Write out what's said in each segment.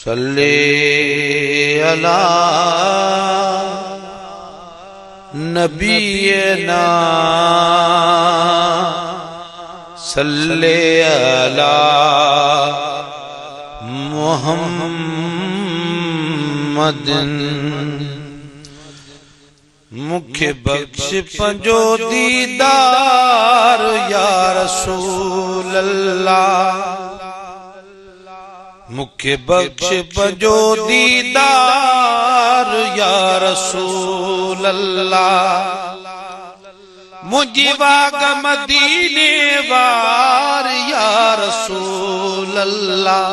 सल्ले अला नबीना सल्ले अला मुहम्मदिन। मुखे बख्श पंजो दीदार या रसूल अल्लाह। मुखे बख्श पंजो दीदार या रसूल अल्लाह। मुझी वाग मदीने वार या रसूल अल्लाह।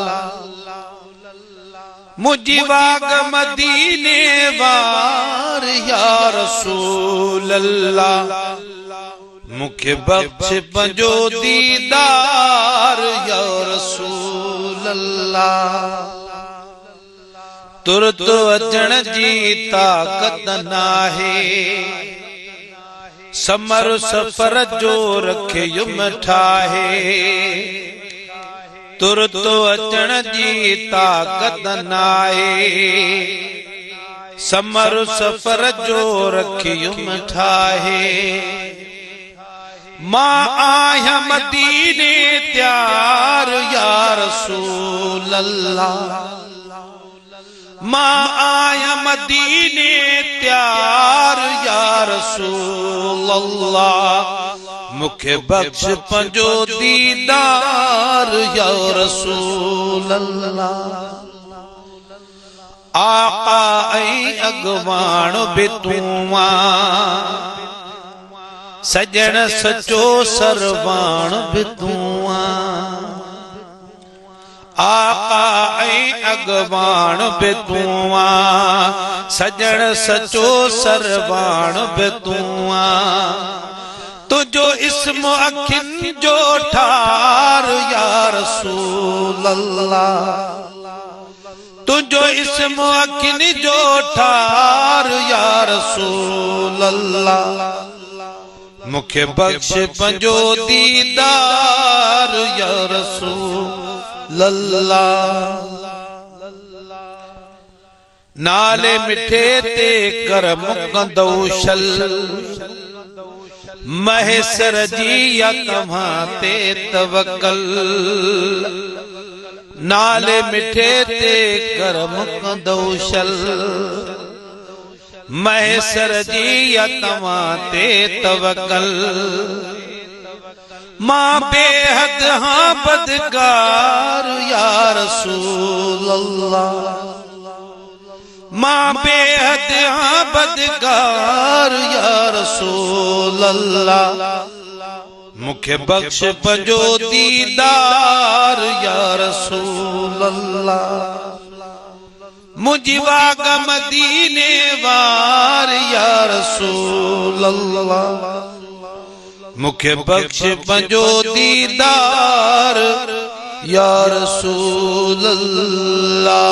मुझी वाग मदीने वार या रसूल अल्लाह। मुखे बख्श पंजो दीदार या रसूल अल्लाह। तुरत अचण जी ताकत नाहे, समर सफर जो रखे युम ठाहे। तुरत अचण जी ताकत नाहे, समर सफर जो रखे युम ठाहे। मां आया मदीने त्यार या रसूल अल्लाह। मां आया मदीने त्यार या रसूल अल्लाह। मुखे बख्श पंजो दीदार या रसूल अल्लाह। आका ऐ अगवाण बितुआ, सजन सचो सरवाण बितुआ। आका ऐ अगवाण बितुआ, सजन सचो सरवाण बितुआ। तुझो इस्म अखिन जो ठार या रसूल अल्लाह। तुझो इस्म अखिन जो ठार या रसूल अल्लाह। मुखे बख्श पंजो दीदार या रसूल अल्लाह। नाले मिठे ते कर मुकंदो शल, महेसर जी या तव्हां ते तवक्कल। नाले मिठे ते कर मुकंदो शल, महेसर जी या तव्हां ते तवक्कल। मां बेहद हाँ बदकार या रसूल अल्लाह। मां बेहद हाँ बदकार या रसूल अल्लाह। मुखे बख्श पंजो दीदार या रसूल अल्लाह। मुझी वाग मदीने वार या रसूल अल्लाह। मुखे बख्श पंजो दीदार या रसूल अल्लाह।